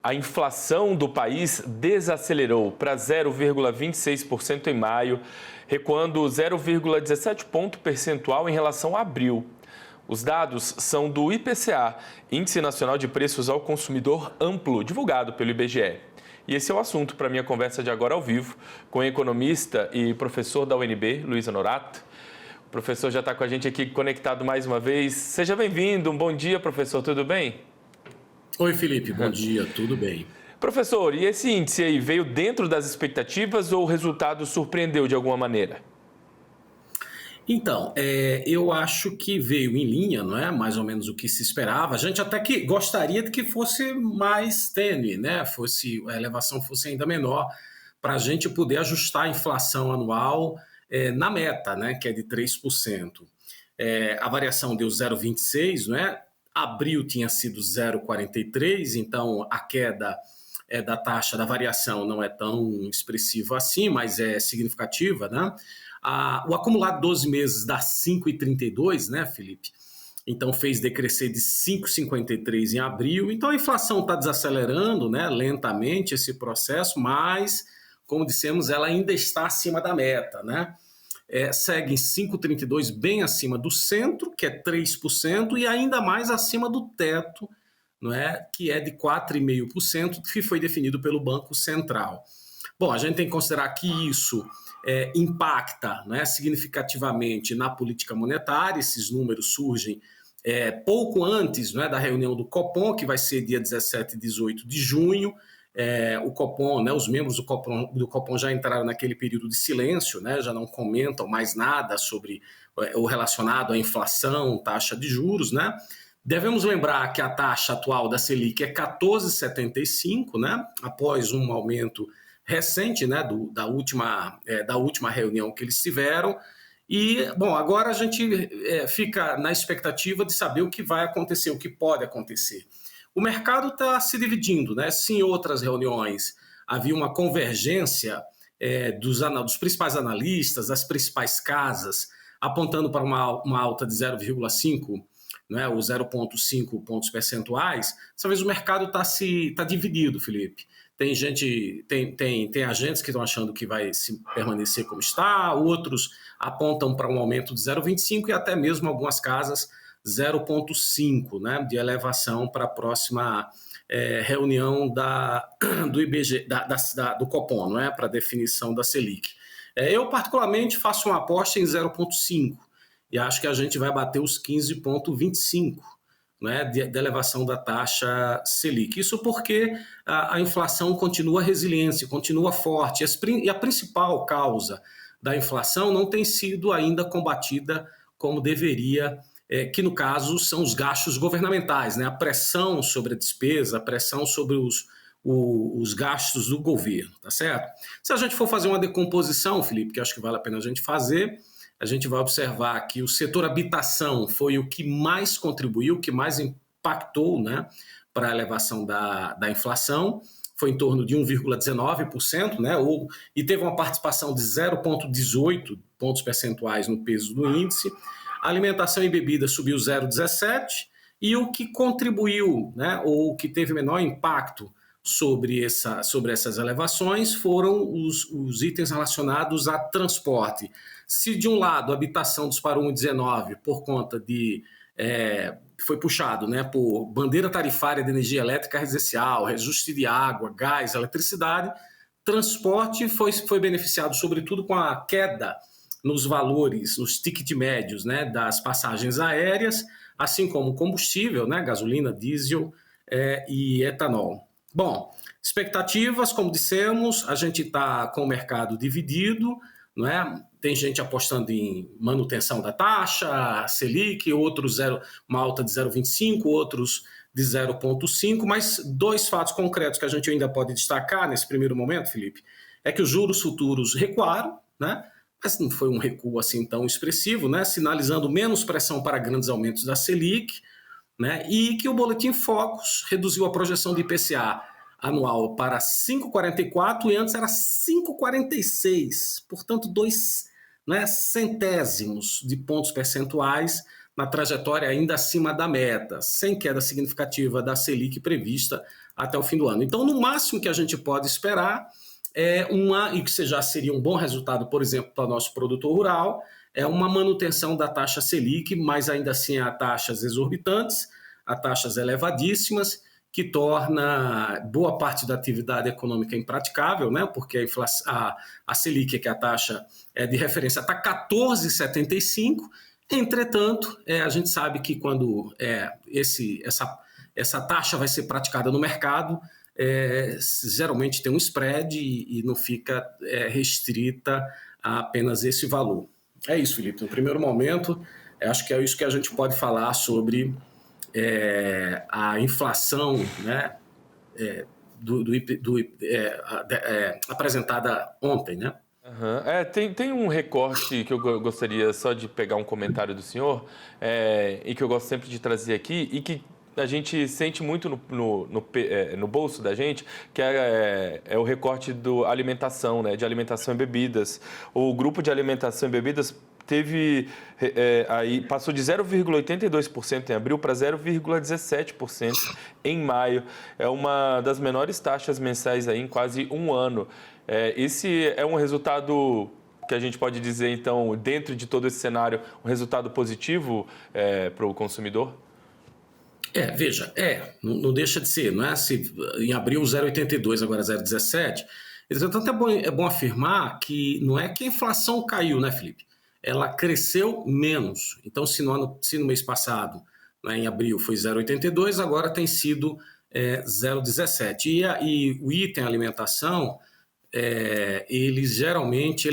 A inflação do país desacelerou para 0,26% em maio, recuando 0,17 ponto percentual em relação a abril. Os dados são do IPCA, Índice Nacional de Preços ao Consumidor Amplo, divulgado pelo IBGE. E esse é o assunto para a minha conversa de agora ao vivo com o economista e professor da UNB, Luiz Honorato. O professor já está com a gente aqui conectado mais uma vez. Seja bem-vindo, um bom dia, professor, tudo bem? Oi, Felipe, bom dia, tudo bem? Professor, e esse índice aí veio dentro das expectativas ou o resultado surpreendeu de alguma maneira? Então, eu acho que veio em linha, não é? Mais ou menos o que se esperava. A gente até que gostaria de que fosse mais tênue, né? A elevação fosse ainda menor, para a gente poder ajustar a inflação anual na meta, né? Que é de 3%. A variação deu 0,26, não é? Abril tinha sido 0,43, então a queda da taxa da variação não é tão expressiva assim, mas é significativa, né? O acumulado 12 meses dá 5,32, né, Felipe? Então fez decrescer de 5,53 em abril. Então a inflação está desacelerando, né, lentamente esse processo, mas, como dissemos, ela ainda está acima da meta, né? Segue em 5,32, bem acima do centro, que é 3%, e ainda mais acima do teto, não é? Que é de 4,5%, que foi definido pelo Banco Central. Bom, a gente tem que considerar que isso impacta, né, significativamente na política monetária. Esses números surgem pouco antes, né, da reunião do Copom, que vai ser dia 17 e 18 de junho. O Copom, né, os membros do Copom já entraram naquele período de silêncio, né, já não comentam mais nada sobre o relacionado à inflação, taxa de juros, né? Devemos lembrar que a taxa atual da Selic é 14,75, né, após um aumento recente, né, da última reunião que eles tiveram. E, bom, agora a gente fica na expectativa de saber o que vai acontecer, o que pode acontecer. O mercado está se dividindo, né? Se em outras reuniões havia uma convergência dos principais analistas, das principais casas, apontando para uma alta de 0,5, né, ou 0,5 pontos percentuais, dessa vez o mercado está dividido, Felipe. Tem agentes que estão achando que vai permanecer como está, outros apontam para um aumento de 0,25 e até mesmo algumas casas 0,5, né, de elevação para a próxima reunião do IBGE, do Copom, não é, para a definição da Selic. Eu, particularmente, faço uma aposta em 0,5 e acho que a gente vai bater os 15,25, né, de elevação da taxa Selic. Isso porque a inflação continua resiliente, continua forte, e a principal causa da inflação não tem sido ainda combatida como deveria, que no caso são os gastos governamentais, né, a pressão sobre a despesa, a pressão sobre os gastos do governo, tá certo? Se a gente for fazer uma decomposição, Felipe, que acho que vale a pena a gente fazer, a gente vai observar que o setor habitação foi o que mais contribuiu, o que mais impactou, né, para a elevação da inflação, foi em torno de 1,19%, né, e teve uma participação de 0,18 pontos percentuais no peso do índice. A alimentação e bebida subiu 0,17%, e o que contribuiu, né, ou que teve menor impacto sobre essas elevações foram os itens relacionados a transporte. Se de um lado a habitação disparou 1,19 por conta foi puxado, né, por bandeira tarifária de energia elétrica residencial, reajuste de água, gás, eletricidade, transporte foi beneficiado sobretudo com a queda nos valores, nos tickets médios, né, das passagens aéreas, assim como combustível, né, gasolina, diesel e etanol. Bom, expectativas, como dissemos, a gente está com o mercado dividido, não é? Tem gente apostando em manutenção da taxa, Selic, outros uma alta de 0,25, outros de 0,5, mas dois fatos concretos que a gente ainda pode destacar nesse primeiro momento, Felipe, é que os juros futuros recuaram, né? Mas não foi um recuo assim tão expressivo, né? Sinalizando menos pressão para grandes aumentos da Selic, né? E que o Boletim Focus reduziu a projeção de IPCA anual para 5,44 e antes era 5,46, portanto 2, né, centésimos de pontos percentuais na trajetória ainda acima da meta, sem queda significativa da Selic prevista até o fim do ano. Então, no máximo que a gente pode esperar e que já seria um bom resultado, por exemplo, para o nosso produtor rural, é uma manutenção da taxa Selic, mas ainda assim a taxas exorbitantes, a taxas elevadíssimas, que torna boa parte da atividade econômica impraticável, né? Porque a Selic, que é a taxa de referência, está 14,75. Entretanto, a gente sabe que quando essa taxa vai ser praticada no mercado, geralmente tem um spread e não fica restrita a apenas esse valor. É isso, Felipe. No primeiro momento, acho que é isso que a gente pode falar sobre a inflação, né, apresentada ontem, né? Uhum. Tem um recorte que eu gostaria só de pegar um comentário do senhor, e que eu gosto sempre de trazer aqui, e que a gente sente muito no bolso da gente, que é o recorte do alimentação, né, de alimentação e bebidas. O grupo de alimentação e bebidas aí passou de 0,82% em abril para 0,17% em maio. É uma das menores taxas mensais aí em quase um ano. Esse é um resultado que a gente pode dizer, então, dentro de todo esse cenário, um resultado positivo para o consumidor? Veja, não deixa de ser, não é? Se em abril 0,82, agora 0,17. Entretanto, é bom afirmar que não é que a inflação caiu, né, Felipe? Ela cresceu menos. Então, se no mês passado, né, em abril, foi 0,82, agora tem sido 0,17. E o item alimentação, ele é geralmente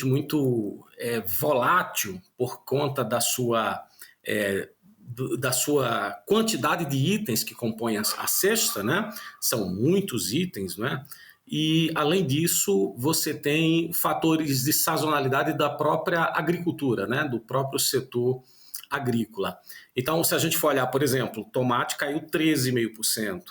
muito volátil por conta da sua quantidade de itens que compõem a cesta, né? São muitos itens, né? E, além disso, você tem fatores de sazonalidade da própria agricultura, né? Do próprio setor agrícola. Então, se a gente for olhar, por exemplo, o tomate caiu 13,5%,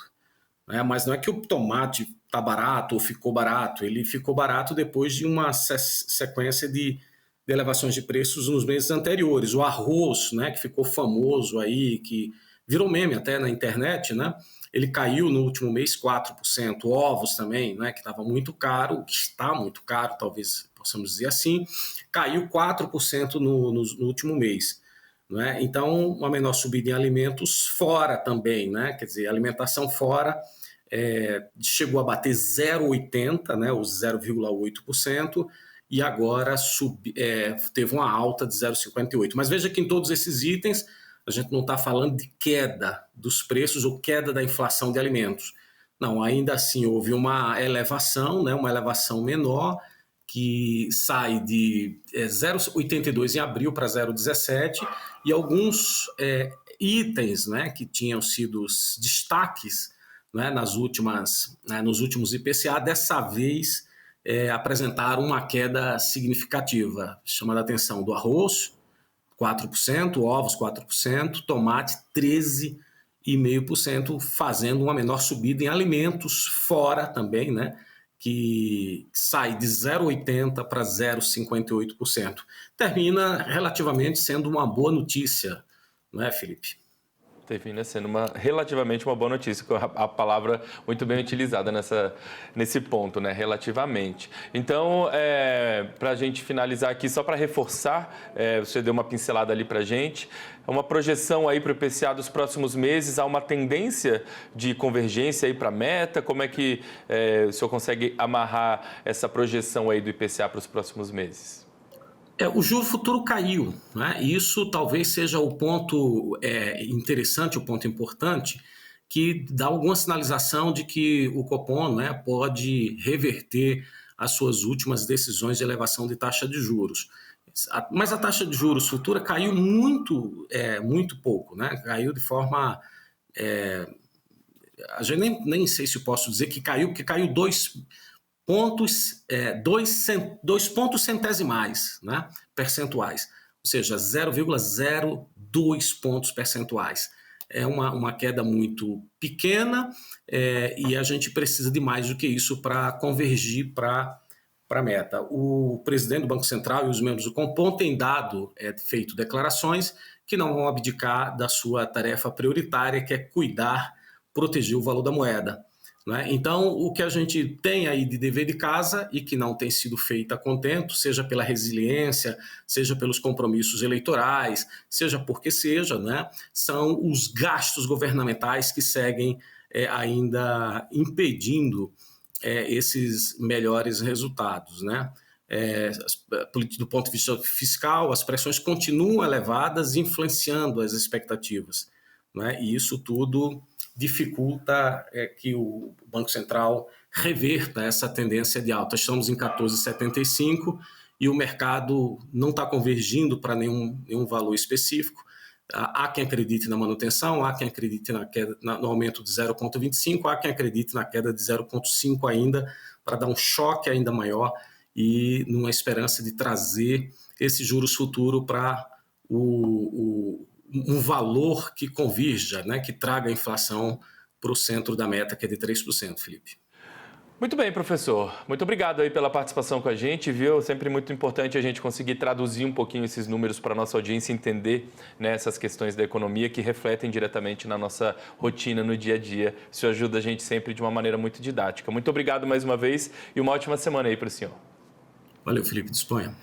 né? Mas não é que o tomate está barato ou ficou barato, ele ficou barato depois de uma sequência de elevações de preços nos meses anteriores. O arroz, né, que ficou famoso aí, que virou meme até na internet, né? Ele caiu no último mês 4%. Ovos também, né, que estava muito caro, está muito caro, talvez possamos dizer assim, caiu 4% no último mês. Né? Então, uma menor subida em alimentos fora também, né? Quer dizer, alimentação fora chegou a bater 0,80%, né, os 0,8%, e agora teve uma alta de 0,58%. Mas veja que em todos esses itens, a gente não está falando de queda dos preços ou queda da inflação de alimentos. Não, ainda assim houve uma elevação, né, uma elevação menor, que sai de 0,82 em abril para 0,17, e alguns itens, né, que tinham sido os destaques, né, nos últimos IPCA, dessa vez apresentaram uma queda significativa, chamando a atenção do arroz, 4%, ovos 4%, tomate 13,5%, fazendo uma menor subida em alimentos fora também, né, que sai de 0,80% para 0,58%. Termina relativamente sendo uma boa notícia, não é, Felipe? Termina sendo relativamente uma boa notícia, a palavra muito bem utilizada nesse ponto, né? Relativamente. Então, para a gente finalizar aqui, só para reforçar, você deu uma pincelada ali para a gente, uma projeção aí para o IPCA dos próximos meses, há uma tendência de convergência aí para a meta? Como é que o senhor consegue amarrar essa projeção aí do IPCA para os próximos meses? O juro futuro caiu, né? Isso talvez seja o ponto interessante, o ponto importante, que dá alguma sinalização de que o Copom, né, pode reverter as suas últimas decisões de elevação de taxa de juros. Mas a taxa de juros futura caiu muito pouco, né? Caiu de forma... a gente nem sei se posso dizer que caiu, porque caiu 2 pontos centesimais, né, percentuais, ou seja, 0,02 pontos percentuais. É uma queda muito pequena e a gente precisa de mais do que isso para convergir para a meta. O presidente do Banco Central e os membros do Copom têm feito declarações que não vão abdicar da sua tarefa prioritária, que é cuidar, proteger o valor da moeda. Né? Então, o que a gente tem aí de dever de casa e que não tem sido feito a contento, seja pela resiliência, seja pelos compromissos eleitorais, seja porque seja, né? São os gastos governamentais que seguem ainda impedindo esses melhores resultados. Né? Do ponto de vista fiscal, as pressões continuam elevadas, influenciando as expectativas. Né? E isso tudo dificulta que o Banco Central reverta essa tendência de alta. Estamos em 14,75 e o mercado não está convergindo para nenhum valor específico. Há quem acredite na manutenção, há quem acredite no aumento de 0,25, há quem acredite na queda de 0,5 ainda, para dar um choque ainda maior e numa esperança de trazer esse juros futuro para um valor que convirja, né, que traga a inflação para o centro da meta, que é de 3%, Felipe. Muito bem, professor. Muito obrigado aí pela participação com a gente, viu? Sempre muito importante a gente conseguir traduzir um pouquinho esses números para a nossa audiência, entender, né, essas questões da economia que refletem diretamente na nossa rotina, no dia a dia. Isso ajuda a gente sempre de uma maneira muito didática. Muito obrigado mais uma vez e uma ótima semana aí para o senhor. Valeu, Felipe, disponha.